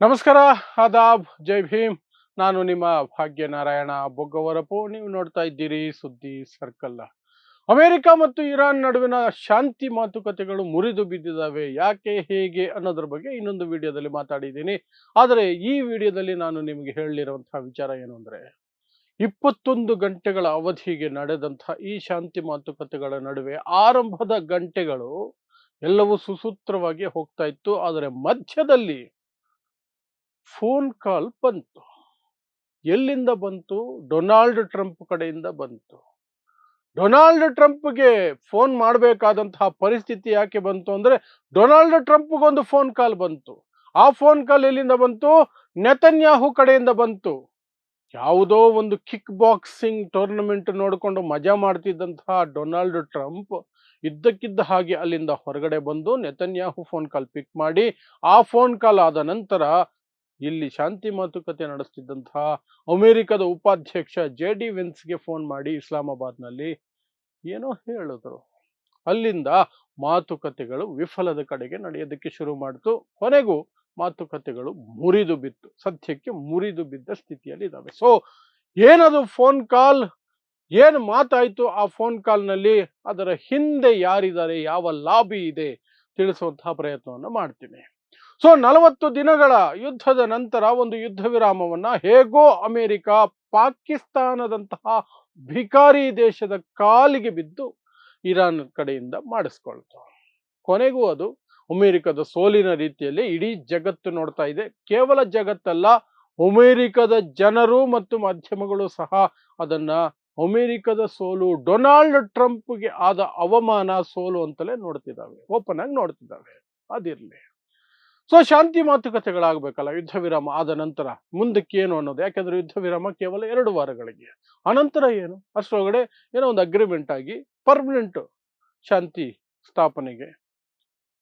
ನಮಸ್ಕಾರ, ಆದಾಬ್, ಜೈ ಭೀಮ್. ನಾನು ನಿಮ್ಮ ಭಾಗ್ಯನಾರಾಯಣ ಬೊಗ್ಗವರಪು. ನೀವು ನೋಡ್ತಾ ಇದ್ದೀರಿ ಸುದ್ದಿ ಸರ್ಕಲ್. ಅಮೆರಿಕ ಮತ್ತು ಇರಾನ್ ನಡುವಿನ ಶಾಂತಿ ಮಾತುಕತೆಗಳು ಮುರಿದು ಬಿದ್ದಿದ್ದಾವೆ. ಯಾಕೆ, ಹೇಗೆ ಅನ್ನೋದ್ರ ಬಗ್ಗೆ ಇನ್ನೊಂದು ವಿಡಿಯೋದಲ್ಲಿ ಮಾತಾಡಿದ್ದೀನಿ. ಆದರೆ ಈ ವಿಡಿಯೋದಲ್ಲಿ ನಾನು ನಿಮಗೆ ಹೇಳಲಿರುವಂತಹ ವಿಚಾರ ಏನು ಅಂದರೆ, 21 ಗಂಟೆಗಳ ಅವಧಿಗೆ ನಡೆದಂತಹ ಈ ಶಾಂತಿ ಮಾತುಕತೆಗಳ ನಡುವೆ ಆರಂಭದ ಗಂಟೆಗಳು ಎಲ್ಲವೂ ಸುಸೂತ್ರವಾಗಿ ಹೋಗ್ತಾ ಇತ್ತು. ಆದರೆ ಮಧ್ಯದಲ್ಲಿ ಫೋನ್ ಕಾಲ್ ಬಂತು. ಎಲ್ಲಿಂದ ಬಂತು? ಡೊನಾಲ್ಡ್ ಟ್ರಂಪ್ ಕಡೆಯಿಂದ ಬಂತು. ಡೊನಾಲ್ಡ್ ಟ್ರಂಪ್ಗೆ ಫೋನ್ ಮಾಡಬೇಕಾದಂತಹ ಪರಿಸ್ಥಿತಿ ಯಾಕೆ ಬಂತು ಅಂದ್ರೆ, ಡೊನಾಲ್ಡ್ ಟ್ರಂಪ್ಗೊಂದು ಫೋನ್ ಕಾಲ್ ಬಂತು. ಆ ಫೋನ್ ಕಾಲ್ ಎಲ್ಲಿಂದ ಬಂತು? ನೆತನ್ಯಾಹು ಕಡೆಯಿಂದ ಬಂತು. ಯಾವುದೋ ಒಂದು ಕಿಕ್ ಬಾಕ್ಸಿಂಗ್ ಟೂರ್ನಮೆಂಟ್ ನೋಡಿಕೊಂಡು ಮಜಾ ಮಾಡ್ತಿದ್ದಂತಹ ಡೊನಾಲ್ಡ್ ಟ್ರಂಪ್ ಇದ್ದಕ್ಕಿದ್ದ ಹಾಗೆ ಅಲ್ಲಿಂದ ಹೊರಗಡೆ ಬಂದು ನೆತನ್ಯಾಹು ಫೋನ್ ಕಾಲ್ ಪಿಕ್ ಮಾಡಿ, ಆ ಫೋನ್ ಕಾಲ್ ಆದ ನಂತರ ಇಲ್ಲಿ ಶಾಂತಿ ಮಾತುಕತೆ ನಡೆಸ್ತಿದ್ದಂತಹ ಅಮೆರಿಕದ ಉಪಾಧ್ಯಕ್ಷ JD ವೆನ್ಸ್ಗೆ ಫೋನ್ ಮಾಡಿ ಇಸ್ಲಾಮಾಬಾದ್ನಲ್ಲಿ ಏನೋ ಹೇಳಿದ್ರು. ಅಲ್ಲಿಂದ ಮಾತುಕತೆಗಳು ವಿಫಲದ ಕಡೆಗೆ ನಡೆಯೋದಕ್ಕೆ ಶುರು ಮಾಡಿತು. ಕೊನೆಗೂ ಮಾತುಕತೆಗಳು ಮುರಿದು ಬಿತ್ತು. ಸದ್ಯಕ್ಕೆ ಮುರಿದು ಬಿದ್ದ ಸ್ಥಿತಿಯಲ್ಲಿ ಇದ್ದಾವೆ. ಸೊ ಏನದು ಫೋನ್ ಕಾಲ್, ಏನು ಮಾತಾಯ್ತು ಆ ಫೋನ್ ಕಾಲ್ನಲ್ಲಿ, ಅದರ ಹಿಂದೆ ಯಾರಿದ್ದಾರೆ, ಯಾವ ಲಾಬಿ ಇದೆ ತಿಳಿಸುವಂತಹ ಪ್ರಯತ್ನವನ್ನು ಮಾಡ್ತೀನಿ. ಸೊ 40 ದಿನಗಳ ಯುದ್ಧದ ನಂತರ ಒಂದು ಯುದ್ಧ ವಿರಾಮವನ್ನ ಹೇಗೋ ಅಮೆರಿಕ ಪಾಕಿಸ್ತಾನದಂತಹ ಭಿಕಾರಿ ದೇಶದ ಕಾಲಿಗೆ ಬಿದ್ದು ಇರಾನ್ ಕಡೆಯಿಂದ ಮಾಡಿಸ್ಕೊಳ್ತು. ಕೊನೆಗೂ ಅದು ಅಮೆರಿಕದ ಸೋಲಿನ ರೀತಿಯಲ್ಲಿ ಇಡೀ ಜಗತ್ತು ನೋಡ್ತಾ ಇದೆ. ಕೇವಲ ಜಗತ್ತಲ್ಲ, ಅಮೆರಿಕದ ಜನರು ಮತ್ತು ಮಾಧ್ಯಮಗಳು ಸಹ ಅದನ್ನ ಅಮೆರಿಕದ ಸೋಲು, ಡೊನಾಲ್ಡ್ ಟ್ರಂಪ್ಗೆ ಆದ ಅವಮಾನ, ಸೋಲು ಅಂತಲೇ ನೋಡ್ತಿದ್ದಾವೆ, ಓಪನ್ ಆಗಿ ನೋಡ್ತಿದ್ದಾವೆ. ಅದಿರ್ಲಿ. ಸೊ ಶಾಂತಿ ಮಾತುಕತೆಗಳಾಗಬೇಕಲ್ಲ, ಯುದ್ಧ ವಿರಾಮ ಆದ ನಂತರ ಮುಂದಕ್ಕೆ ಏನು ಅನ್ನೋದು. ಯಾಕೆಂದ್ರೆ ಯುದ್ಧ ವಿರಾಮ ಕೇವಲ 2 ವಾರಗಳಿಗೆ, ಅನಂತರ ಏನು, ಅಷ್ಟರೊಳಗಡೆ ಏನೋ ಒಂದು ಅಗ್ರಿಮೆಂಟ್ ಆಗಿ ಪರ್ಮನೆಂಟ್ ಶಾಂತಿ ಸ್ಥಾಪನೆಗೆ,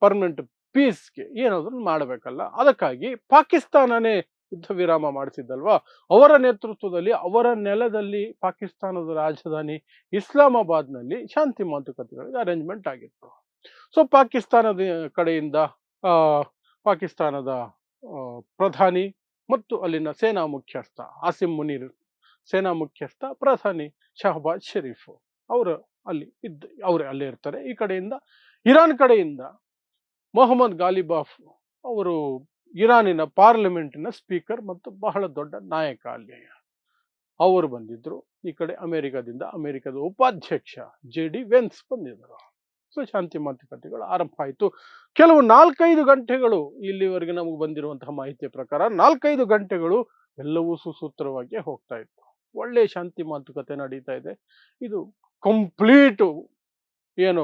ಪರ್ಮನೆಂಟ್ ಪೀಸ್ಗೆ ಏನಾದ್ರು ಮಾಡಬೇಕಲ್ಲ. ಅದಕ್ಕಾಗಿ ಪಾಕಿಸ್ತಾನನೇ ಯುದ್ಧ ವಿರಾಮ ಮಾಡಿಸಿದ್ದಲ್ವಾ. ಅವರ ನೇತೃತ್ವದಲ್ಲಿ, ಅವರ ನೆಲದಲ್ಲಿ, ಪಾಕಿಸ್ತಾನದ ರಾಜಧಾನಿ ಇಸ್ಲಾಮಾಬಾದ್ನಲ್ಲಿ ಶಾಂತಿ ಮಾತುಕತೆಗಳಿಗೆ ಅರೇಂಜ್ಮೆಂಟ್ ಆಗಿತ್ತು. ಸೊ ಪಾಕಿಸ್ತಾನದ ಕಡೆಯಿಂದ ಪಾಕಿಸ್ತಾನದ ಪ್ರಧಾನಿ ಮತ್ತು ಅಲ್ಲಿನ ಸೇನಾ ಮುಖ್ಯಸ್ಥ ಆಸಿಮ್ ಮುನೀರ್, ಸೇನಾ ಮುಖ್ಯಸ್ಥ, ಪ್ರಧಾನಿ ಶಹಬಾಜ್ ಶರೀಫ್ ಅವರು ಅವರೇ ಅಲ್ಲೇ ಇರ್ತಾರೆ. ಈ ಕಡೆಯಿಂದ ಇರಾನ್ ಕಡೆಯಿಂದ ಮೊಹಮ್ಮದ್ ಗಾಲಿಬಾಫ್ ಅವರು ಇರಾನಿನ ಪಾರ್ಲಿಮೆಂಟಿನ ಸ್ಪೀಕರ್ ಮತ್ತು ಬಹಳ ದೊಡ್ಡ ನಾಯಕ ಅಲ್ಲಿ, ಅವರು ಬಂದಿದ್ರು. ಈ ಕಡೆ ಅಮೆರಿಕದಿಂದ ಅಮೆರಿಕದ ಉಪಾಧ್ಯಕ್ಷ JD ವೆನ್ಸ್ ಬಂದಿದ್ದರು. ಸೊ ಶಾಂತಿ ಮಾತುಕತೆಗಳು ಆರಂಭ ಆಯಿತು. ಕೆಲವು 4-5 ಗಂಟೆಗಳು, ಇಲ್ಲಿವರೆಗೆ ನಮಗೆ ಬಂದಿರುವಂತಹ ಮಾಹಿತಿಯ ಪ್ರಕಾರ 4-5 ಗಂಟೆಗಳು ಎಲ್ಲವೂ ಸುಸೂತ್ರವಾಗಿ ಹೋಗ್ತಾ ಇತ್ತು. ಒಳ್ಳೆ ಶಾಂತಿ ಮಾತುಕತೆ ನಡೀತಾ ಇದೆ. ಇದು ಕಂಪ್ಲೀಟ್ ಏನು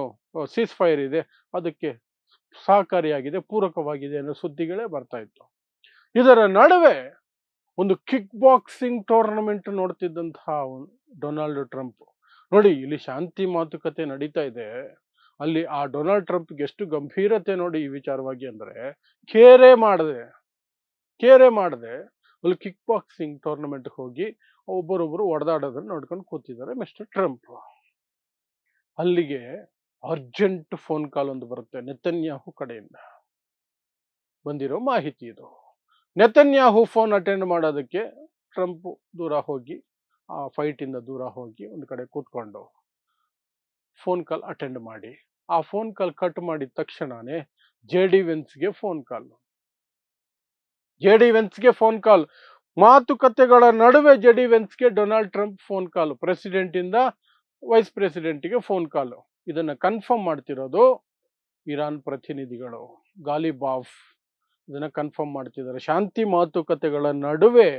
ಸೀಸ್ ಫೈರ್ ಇದೆ ಅದಕ್ಕೆ ಸಹಕಾರಿಯಾಗಿದೆ, ಪೂರಕವಾಗಿದೆ ಅನ್ನೋ ಸುದ್ದಿಗಳೇ ಬರ್ತಾ ಇತ್ತು. ಇದರ ನಡುವೆ ಒಂದು ಕಿಕ್ ಬಾಕ್ಸಿಂಗ್ ಟೂರ್ನಮೆಂಟ್ ನೋಡ್ತಿದ್ದಂತಹ ಡೊನಾಲ್ಡ್ ಟ್ರಂಪ್ ನೋಡಿ, ಇಲ್ಲಿ ಶಾಂತಿ ಮಾತುಕತೆ ನಡೀತಾ ಇದೆ, ಅಲ್ಲಿ ಆ ಡೊನಾಲ್ಡ್ ಟ್ರಂಪ್ಗೆ ಎಷ್ಟು ಗಂಭೀರತೆ ನೋಡಿ ಈ ವಿಚಾರವಾಗಿ ಅಂದ್ರೆ, ಕೇರೆ ಮಾಡದೆ ಅಲ್ಲಿ ಕಿಕ್ ಬಾಕ್ಸಿಂಗ್ ಟೂರ್ನಮೆಂಟ್ ಹೋಗಿ ಒಬ್ಬರೊಬ್ಬರು ಒಡೆದಾಡೋದನ್ನ ನೋಡ್ಕೊಂಡು ಕೂತಿದ್ದಾರೆ ಮಿಸ್ಟರ್ ಟ್ರಂಪ್. ಅಲ್ಲಿಗೆ ಅರ್ಜೆಂಟ್ ಫೋನ್ ಕಾಲ್ ಒಂದು ಬರುತ್ತೆ ನೆತನ್ಯಾಹು ಕಡೆಯಿಂದ. ಬಂದಿರೋ ಮಾಹಿತಿ ಇದು. ನೆತನ್ಯಾಹು ಫೋನ್ ಅಟೆಂಡ್ ಮಾಡೋದಕ್ಕೆ ಟ್ರಂಪ್ ದೂರ ಹೋಗಿ, ಆ ಫೈಟ್ ಇಂದ ದೂರ ಹೋಗಿ ಒಂದು ಕಡೆ ಕೂತ್ಕೊಂಡು ಫೋನ್ ಕಾಲ್ ಅಟೆಂಡ್ ಮಾಡಿ, ಆ ಫೋನ್ ಕಾಲ್ ಕಟ್ ಮಾಡಿದ ತಕ್ಷಣನೇ JD ವೆನ್ಸ್ಗೆ ಫೋನ್ ಕಾಲ್, ಮಾತುಕತೆಗಳ ನಡುವೆ JD ವೆನ್ಸ್ಗೆ Donald Trump phone call, president ಇಂದ ವೈಸ್ ಪ್ರೆಸಿಡೆಂಟ್ಗೆ ಫೋನ್ ಕಾಲ್. ಇದನ್ನ ಕನ್ಫರ್ಮ್ ಮಾಡ್ತಿರೋದು ಇರಾನ್ ಪ್ರತಿನಿಧಿಗಳು, ಗಾಲಿಬಾಫ್ ಇದನ್ನ ಕನ್ಫರ್ಮ್ ಮಾಡ್ತಿದ್ದಾರೆ. ಶಾಂತಿ ಮಾತುಕತೆಗಳ ನಡುವೆ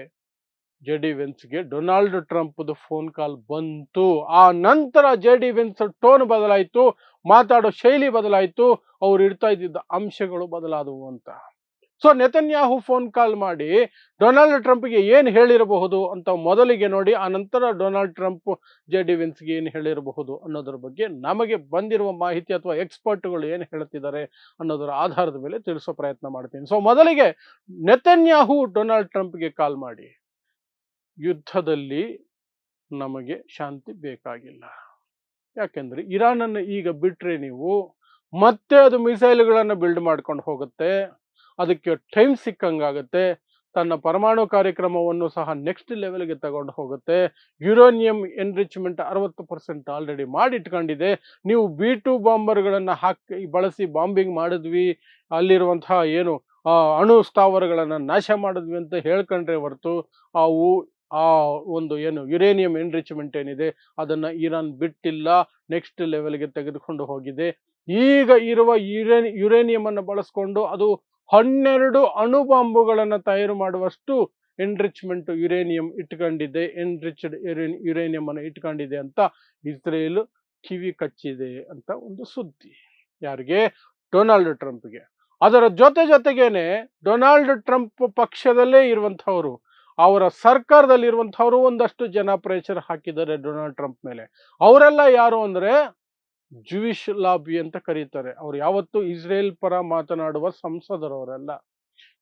JD ವೆನ್ಸ್ಗೆ ಡೊನಾಲ್ಡ್ ಟ್ರಂಪ್ ಫೋನ್ ಕಾಲ್ ಬಂತು. ಆ ನಂತರ JD ವೆನ್ಸ್ ಟೋನ್ ಬದಲಾಯಿತು, ಮಾತಾಡೋ ಶೈಲಿ ಬದಲಾಯಿತು, ಅವ್ರು ಇಡ್ತಾ ಇದ್ದಿದ್ದ ಅಂಶಗಳು ಬದಲಾದವು ಅಂತ. ಸೊ ನೆತನ್ಯಾಹು ಫೋನ್ ಕಾಲ್ ಮಾಡಿ ಡೊನಾಲ್ಡ್ ಟ್ರಂಪ್ಗೆ ಏನು ಹೇಳಿರಬಹುದು ಅಂತ ಮೊದಲಿಗೆ ನೋಡಿ, ಆ ನಂತರ ಡೊನಾಲ್ಡ್ ಟ್ರಂಪ್ JD ವೆನ್ಸ್ಗೆ ಏನು ಹೇಳಿರಬಹುದು ಅನ್ನೋದ್ರ ಬಗ್ಗೆ ನಮಗೆ ಬಂದಿರುವ ಮಾಹಿತಿ ಅಥವಾ ಎಕ್ಸ್ಪರ್ಟ್ಗಳು ಏನು ಹೇಳ್ತಿದ್ದಾರೆ ಅನ್ನೋದರ ಆಧಾರದ ಮೇಲೆ ತಿಳಿಸೋ ಪ್ರಯತ್ನ ಮಾಡ್ತೀನಿ. ಸೊ ಮೊದಲಿಗೆ ನೆತನ್ಯಾಹು ಡೊನಾಲ್ಡ್ ಟ್ರಂಪ್ಗೆ ಕಾಲ್ ಮಾಡಿ, ಯುದ್ಧದಲ್ಲಿ ನಮಗೆ ಶಾಂತಿ ಬೇಕಾಗಿಲ್ಲ, ಯಾಕೆಂದ್ರೆ ಇರಾನ್ ಅನ್ನು ಈಗ ಬಿಟ್ರೆ ನೀವು ಮತ್ತೆ ಅದು ಮಿಸೈಲ್ಗಳನ್ನು ಬಿಲ್ಡ್ ಮಾಡ್ಕೊಂಡು ಹೋಗುತ್ತೆ, ಅದಕ್ಕೆ ಟೈಮ್ ಸಿಕ್ಕಂಗಾಗತ್ತೆ, ತನ್ನ ಪರಮಾಣು ಕಾರ್ಯಕ್ರಮವನ್ನು ಸಹ ನೆಕ್ಸ್ಟ್ ಲೆವೆಲ್ಗೆ ತಗೊಂಡು ಹೋಗುತ್ತೆ. ಯುರೇನಿಯಂ ಎನ್ರಿಚ್ಮೆಂಟ್ 60% ಆಲ್ರೆಡಿ ಮಾಡಿಟ್ಕೊಂಡಿದೆ. ನೀವು B2 ಬಾಂಬರ್ಗಳನ್ನು ಬಳಸಿ ಬಾಂಬಿಂಗ್ ಮಾಡಿದ್ವಿ, ಅಲ್ಲಿರುವಂತಹ ಏನು ಅಣು ಸ್ಥಾವರಗಳನ್ನು ನಾಶ ಮಾಡಿದ್ವಿ ಅಂತ ಹೇಳ್ಕೊಂಡ್ರೆ ಹೊರತು ಅವು ಆ ಒಂದು ಏನು ಯುರೇನಿಯಂ ಎನ್ರಿಚ್ಮೆಂಟ್ ಏನಿದೆ ಅದನ್ನು ಇರಾನ್ ಬಿಟ್ಟಿಲ್ಲ, ನೆಕ್ಸ್ಟ್ ಲೆವೆಲ್ಗೆ ತೆಗೆದುಕೊಂಡು ಹೋಗಿದೆ. ಈಗ ಇರುವ ಯುರೇನಿಯಂ ಅನ್ನು ಬಳಸ್ಕೊಂಡು ಅದು 12 ಅಣು ಬಾಂಬುಗಳನ್ನು ತಯಾರು ಮಾಡುವಷ್ಟು ಎನ್ರಿಚ್ಮೆಂಟ್ ಯುರೇನಿಯಂ ಇಟ್ಕೊಂಡಿದೆ, ಎನ್ರಿಚ್ಡ್ ಯುರೇನಿಯಂ ಅನ್ನು ಇಟ್ಕೊಂಡಿದೆ ಅಂತ ಇಸ್ರೇಲ್ ಕಿವಿ ಕಚ್ಚಿದೆ ಅಂತ ಒಂದು ಸುದ್ದಿ. ಯಾರಿಗೆ? ಡೊನಾಲ್ಡ್ ಟ್ರಂಪ್ಗೆ. ಅದರ ಜೊತೆಗೇನೆ ಡೊನಾಲ್ಡ್ ಟ್ರಂಪ್ ಪಕ್ಷದಲ್ಲೇ ಇರುವಂಥವರು, ಅವರ ಸರ್ಕಾರದಲ್ಲಿರುವಂಥವರು ಒಂದಷ್ಟು ಜನ ಪ್ರೆಷರ್ ಹಾಕಿದ್ದಾರೆ ಡೊನಾಲ್ಡ್ ಟ್ರಂಪ್ ಮೇಲೆ. ಅವರೆಲ್ಲ ಯಾರು ಅಂದ್ರೆ ಜೂಯಿಷ್ ಲಾಬಿ ಅಂತ ಕರೀತಾರೆ. ಅವ್ರು ಯಾವತ್ತೂ ಇಸ್ರೇಲ್ ಪರ ಮಾತನಾಡುವ ಸಂಸದರವರೆಲ್ಲ.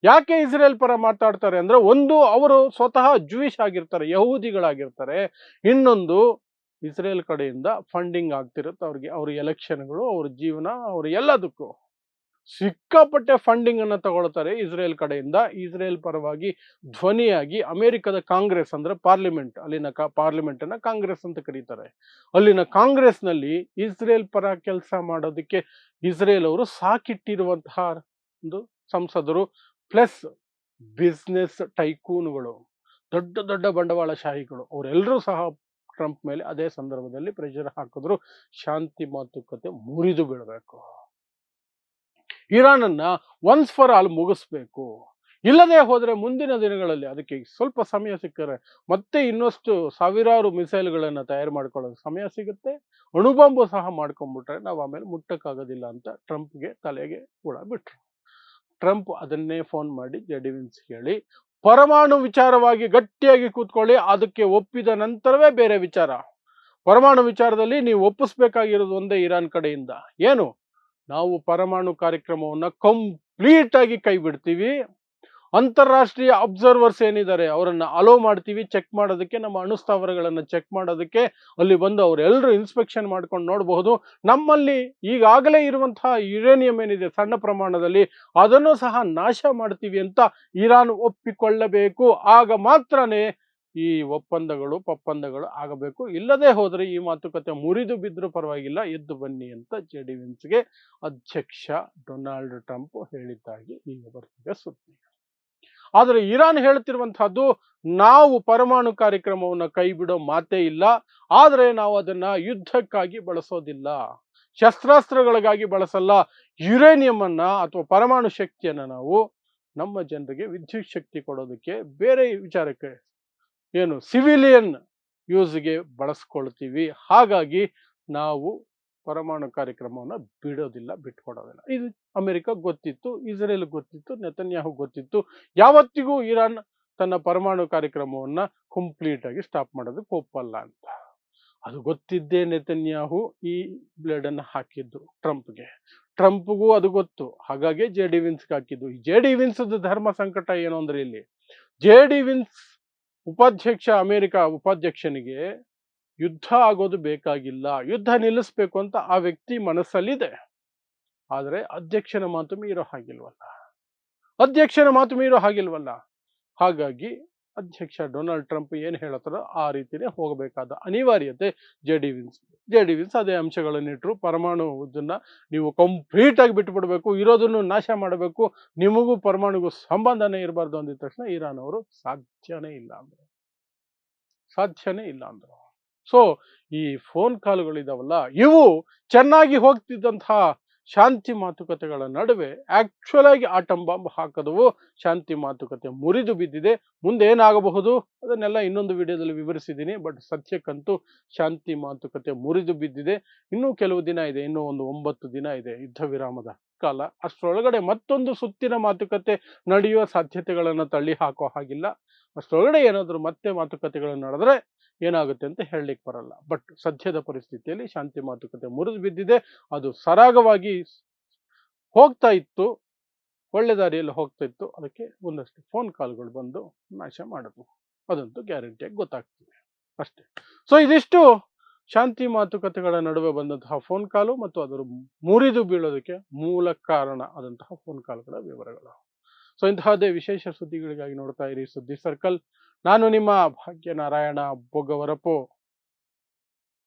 ಯಾಕೆ ಇಸ್ರೇಲ್ ಪರ ಮಾತಾಡ್ತಾರೆ ಅಂದ್ರೆ, ಒಂದು ಅವರು ಸ್ವತಃ ಜೂಯಿಷ್ ಆಗಿರ್ತಾರೆ, ಯಹೂದಿಗಳಾಗಿರ್ತಾರೆ. ಇನ್ನೊಂದು ಇಸ್ರೇಲ್ ಕಡೆಯಿಂದ ಫಂಡಿಂಗ್ ಆಗ್ತಿರುತ್ತೆ ಅವ್ರಿಗೆ, ಅವ್ರ ಎಲೆಕ್ಷನ್ಗಳು, ಅವ್ರ ಜೀವನ, ಅವ್ರ ಎಲ್ಲದಕ್ಕೂ ಸಿಕ್ಕಾಪಟ್ಟೆ ಫಂಡಿಂಗ್ ಅನ್ನು ತಗೊಳ್ತಾರೆ ಇಸ್ರೇಲ್ ಕಡೆಯಿಂದ. ಇಸ್ರೇಲ್ ಪರವಾಗಿ ಧ್ವನಿಯಾಗಿ ಅಮೆರಿಕದ ಕಾಂಗ್ರೆಸ್ ಅಂದ್ರೆ ಪಾರ್ಲಿಮೆಂಟ್, ಅಲ್ಲಿನ ಪಾರ್ಲಿಮೆಂಟ್ ಅನ್ನ ಕಾಂಗ್ರೆಸ್ ಅಂತ ಕರೀತಾರೆ. ಅಲ್ಲಿನ ಕಾಂಗ್ರೆಸ್ನಲ್ಲಿ ಇಸ್ರೇಲ್ ಪರ ಕೆಲಸ ಮಾಡೋದಕ್ಕೆ ಇಸ್ರೇಲ್ ಅವರು ಸಾಕಿಟ್ಟಿರುವಂತಹ ಒಂದು ಸಂಸದರು, ಪ್ಲಸ್ ಬಿಸ್ನೆಸ್ ಟೈಕೂನ್ಗಳು, ದೊಡ್ಡ ದೊಡ್ಡ ಬಂಡವಾಳಶಾಹಿಗಳು, ಅವರೆಲ್ಲರೂ ಸಹ ಟ್ರಂಪ್ ಮೇಲೆ ಅದೇ ಸಂದರ್ಭದಲ್ಲಿ ಪ್ರೆಷರ್ ಹಾಕಿದ್ರು. ಶಾಂತಿ ಮಾತುಕತೆ ಮುರಿದು ಬೀಳಬೇಕು, ಇರಾನ್ ಅನ್ನ ಒನ್ಸ್ ಫಾರ್ ಆಲ್ ಮುಗಿಸ್ಬೇಕು. ಇಲ್ಲದೆ ಹೋದರೆ ಮುಂದಿನ ದಿನಗಳಲ್ಲಿ, ಅದಕ್ಕೆ ಸ್ವಲ್ಪ ಸಮಯ ಸಿಕ್ಕರೆ ಮತ್ತೆ ಇನ್ನಷ್ಟು ಸಾವಿರಾರು ಮಿಸೈಲ್ಗಳನ್ನು ತಯಾರು ಮಾಡ್ಕೊಳ್ಳೋದು ಸಮಯ ಸಿಗುತ್ತೆ. ಅಣುಬಾಂಬು ಸಹ ಮಾಡ್ಕೊಂಡ್ಬಿಟ್ರೆ ನಾವು ಆಮೇಲೆ ಮುಟ್ಟಕ್ಕಾಗೋದಿಲ್ಲ ಅಂತ ಟ್ರಂಪ್ಗೆ ತಲೆಗೆ ಕೂಡ ಬಿಟ್ರು. ಟ್ರಂಪ್ ಅದನ್ನೇ ಫೋನ್ ಮಾಡಿ ಜೆಡಿವಿನ್ಸ್ ಹೇಳಿ, ಪರಮಾಣು ವಿಚಾರವಾಗಿ ಗಟ್ಟಿಯಾಗಿ ಕೂತ್ಕೊಳ್ಳಿ, ಅದಕ್ಕೆ ಒಪ್ಪಿದ ನಂತರವೇ ಬೇರೆ ವಿಚಾರ. ಪರಮಾಣು ವಿಚಾರದಲ್ಲಿ ನೀವು ಒಪ್ಪಿಸ್ಬೇಕಾಗಿರೋದು ಒಂದೇ ಇರಾನ್ ಕಡೆಯಿಂದ, ಏನು? ನಾವು ಪರಮಾಣು ಕಾರ್ಯಕ್ರಮವನ್ನು ಕಂಪ್ಲೀಟ್ ಆಗಿ ಕೈ ಬಿಡ್ತೀವಿ. ಅಂತಾರಾಷ್ಟ್ರೀಯ ಅಬ್ಸರ್ವರ್ಸ್ ಏನಿದ್ದಾರೆ ಅವರನ್ನು ಅಲೋ ಮಾಡ್ತೀವಿ ಚೆಕ್ ಮಾಡೋದಕ್ಕೆ, ನಮ್ಮ ಅಣುಸ್ಥಾವರಗಳನ್ನು ಚೆಕ್ ಮಾಡೋದಕ್ಕೆ. ಅಲ್ಲಿ ಬಂದು ಅವರೆಲ್ಲರೂ ಇನ್ಸ್ಪೆಕ್ಷನ್ ಮಾಡ್ಕೊಂಡು ನೋಡಬಹುದು. ನಮ್ಮಲ್ಲಿ ಈಗಾಗಲೇ ಇರುವಂತಹ ಯುರೇನಿಯಂ ಏನಿದೆ ಸಣ್ಣ ಪ್ರಮಾಣದಲ್ಲಿ, ಅದನ್ನು ಸಹ ನಾಶ ಮಾಡ್ತೀವಿ ಅಂತ ಇರಾನ್ ಒಪ್ಪಿಕೊಳ್ಳಬೇಕು. ಆಗ ಮಾತ್ರನೇ ಈ ಒಪ್ಪಂದಗಳು ಆಗಬೇಕು. ಇಲ್ಲದೆ ಹೋದರೆ ಈ ಮಾತುಕತೆ ಮುರಿದು ಬಿದ್ದರೂ ಪರವಾಗಿಲ್ಲ, ಎದ್ದು ಬನ್ನಿ ಅಂತ ಜೆಡಿವಿನ್ಸ್ಗೆ ಅಧ್ಯಕ್ಷ ಡೊನಾಲ್ಡ್ ಟ್ರಂಪ್ ಹೇಳಿದ್ದಾಗಿ ಈಗ ಬರ್ತಿದೆ ಸುದ್ದಿ. ಆದರೆ ಇರಾನ್ ಹೇಳ್ತಿರುವಂತಹದ್ದು, ನಾವು ಪರಮಾಣು ಕಾರ್ಯಕ್ರಮವನ್ನು ಕೈ ಬಿಡೋ ಮಾತೇ ಇಲ್ಲ, ಆದರೆ ನಾವು ಅದನ್ನ ಯುದ್ಧಕ್ಕಾಗಿ ಬಳಸೋದಿಲ್ಲ, ಶಸ್ತ್ರಾಸ್ತ್ರಗಳಿಗಾಗಿ ಬಳಸಲ್ಲ. ಯುರೇನಿಯಂ ಅನ್ನ ಅಥವಾ ಪರಮಾಣು ಶಕ್ತಿಯನ್ನ ನಾವು ನಮ್ಮ ಜನರಿಗೆ ವಿದ್ಯುತ್ ಶಕ್ತಿ ಕೊಡೋದಕ್ಕೆ, ಬೇರೆ ವಿಚಾರಕ್ಕೆ, ಏನು ಸಿವಿಲಿಯನ್ ಯೂಸ್ಗೆ ಬಳಸ್ಕೊಳ್ತೀವಿ. ಹಾಗಾಗಿ ನಾವು ಪರಮಾಣು ಕಾರ್ಯಕ್ರಮವನ್ನು ಬಿಡೋದಿಲ್ಲ, ಬಿಟ್ಕೊಡೋದಿಲ್ಲ. ಇದು ಅಮೆರಿಕ ಗೊತ್ತಿತ್ತು, ಇಸ್ರೇಲ್ ಗೊತ್ತಿತ್ತು, ನೆತನ್ಯಾಹು ಗೊತ್ತಿತ್ತು. ಯಾವತ್ತಿಗೂ ಇರಾನ್ ತನ್ನ ಪರಮಾಣು ಕಾರ್ಯಕ್ರಮವನ್ನು ಕಂಪ್ಲೀಟ್ ಆಗಿ ಸ್ಟಾಪ್ ಮಾಡೋದಕ್ಕೆ ಒಪ್ಪಲ್ಲ ಅಂತ. ಅದು ಗೊತ್ತಿದ್ದೇ ನೆತನ್ಯಾಹು ಈ ಬ್ಲೇಡ್ ಅನ್ನು ಹಾಕಿದ್ದು ಟ್ರಂಪ್ಗೂ ಅದು ಗೊತ್ತು. ಹಾಗಾಗಿ ಜೆಡಿವಿನ್ಸ್ಗೆ ಹಾಕಿದ್ದು. ಈ ಜೆಡಿವಿನ್ಸ್ ಧರ್ಮ ಸಂಕಟ ಏನು ಅಂದ್ರೆ, ಇಲ್ಲಿ ಜೆಡಿವಿನ್ಸ್ ಉಪಾಧ್ಯಕ್ಷ, ಅಮೆರಿಕ ಉಪಾಧ್ಯಕ್ಷನಿಗೆ ಯುದ್ಧ ಆಗೋದು ಬೇಕಾಗಿಲ್ಲ, ಯುದ್ಧ ನಿಲ್ಲಿಸ್ಬೇಕು ಅಂತ ಆ ವ್ಯಕ್ತಿ ಮನಸ್ಸಲ್ಲಿದೆ. ಆದರೆ ಅಧ್ಯಕ್ಷನ ಮಾತು ಮೀರೋ ಹಾಗಿಲ್ವಲ್ಲ. ಹಾಗಾಗಿ ಅಧ್ಯಕ್ಷ ಡೊನಾಲ್ಡ್ ಟ್ರಂಪ್ ಏನು ಹೇಳತ್ತಾರೋ ಆ ರೀತಿನೇ ಹೋಗಬೇಕಾದ ಅನಿವಾರ್ಯತೆ ಜೆಡಿವಿನ್ಸ್ ಅದೇ ಅಂಶಗಳನ್ನಿಟ್ಟರು. ಪರಮಾಣು ಇದನ್ನ ನೀವು ಕಂಪ್ಲೀಟ್ ಆಗಿ ಬಿಟ್ಟುಬಿಡಬೇಕು, ಇರೋದನ್ನು ನಾಶ ಮಾಡಬೇಕು, ನಿಮಗೂ ಪರಮಾಣುಗೂ ಸಂಬಂಧನೇ ಇರಬಾರ್ದು ಅಂದಿದ ತಕ್ಷಣ ಇರಾನ್ ಅವರು ಸಾಧ್ಯನೇ ಇಲ್ಲ ಅಂದ್ರು. ಸೊ ಈ ಫೋನ್ ಕಾಲ್ಗಳಿದಾವಲ್ಲ, ಇವು ಚೆನ್ನಾಗಿ ಹೋಗ್ತಿದ್ದಂತಹ ಶಾಂತಿ ಮಾತುಕತೆಗಳ ನಡುವೆ ಆಕ್ಚುಲ್ ಆಗಿ ಆಟಮ್ ಬಾಂಬ್ ಹಾಕದವು. ಶಾಂತಿ ಮಾತುಕತೆ ಮುರಿದು ಬಿದ್ದಿದೆ. ಮುಂದೆ ಏನಾಗಬಹುದು ಅದನ್ನೆಲ್ಲ ಇನ್ನೊಂದು ವಿಡಿಯೋದಲ್ಲಿ ವಿವರಿಸಿದ್ದೀನಿ. ಬಟ್ ಸದ್ಯಕ್ಕಂತೂ ಶಾಂತಿ ಮಾತುಕತೆ ಮುರಿದು ಬಿದ್ದಿದೆ. ಇನ್ನೂ ಕೆಲವು ದಿನ ಇದೆ, ಇನ್ನೂ ಒಂದು 9 ದಿನ ಇದೆ ಯುದ್ಧ ವಿರಾಮದ ಕಾಲ. ಅಷ್ಟರೊಳಗಡೆ ಮತ್ತೊಂದು ಸುತ್ತಿನ ಮಾತುಕತೆ ನಡೆಯುವ ಸಾಧ್ಯತೆಗಳನ್ನು ತಳ್ಳಿ ಹಾಕೋ ಹಾಗಿಲ್ಲ. ಅಷ್ಟರೊಳಗಡೆ ಏನಾದರೂ ಮತ್ತೆ ಮಾತುಕತೆಗಳು ನಡೆದ್ರೆ ಏನಾಗುತ್ತೆ ಅಂತ ಹೇಳಲಿಕ್ಕೆ ಬರಲ್ಲ. ಬಟ್ ಸದ್ಯದ ಪರಿಸ್ಥಿತಿಯಲ್ಲಿ ಶಾಂತಿ ಮಾತುಕತೆ ಮುರಿದು ಬಿದ್ದಿದೆ. ಅದು ಸರಾಗವಾಗಿ ಹೋಗ್ತಾ ಇತ್ತು, ಒಳ್ಳೆ ದಾರಿಯಲ್ಲಿ ಹೋಗ್ತಾ ಇತ್ತು. ಅದಕ್ಕೆ ಒಂದಷ್ಟು ಫೋನ್ ಕಾಲ್ಗಳು ಬಂದು ನಾಶ ಮಾಡಿದ್ವು, ಅದಂತೂ ಗ್ಯಾರಂಟಿಯಾಗಿ ಗೊತ್ತಾಗ್ತಿದೆ ಅಷ್ಟೇ. ಸೊ ಇದಿಷ್ಟು ಶಾಂತಿ ಮಾತುಕತೆಗಳ ನಡುವೆ ಬಂದಂತಹ ಫೋನ್ ಕಾಲು ಮತ್ತು ಅದರ ಮುರಿದು ಬೀಳೋದಕ್ಕೆ ಮೂಲ ಕಾರಣ ಆದಂತಹ ಫೋನ್ ಕಾಲ್ಗಳ ವಿವರಗಳು. ಸೊ ಇಂತಹದ್ದೇ ವಿಶೇಷ ಸುದ್ದಿಗಳಿಗಾಗಿ ನೋಡ್ತಾ ಇರಿ ಸುದ್ದಿ ಸರ್ಕಲ್. ನಾನು ನಿಮ್ಮ ಭಾಗ್ಯನಾರಾಯಣ ಬೊಗ್ಗವರಪು.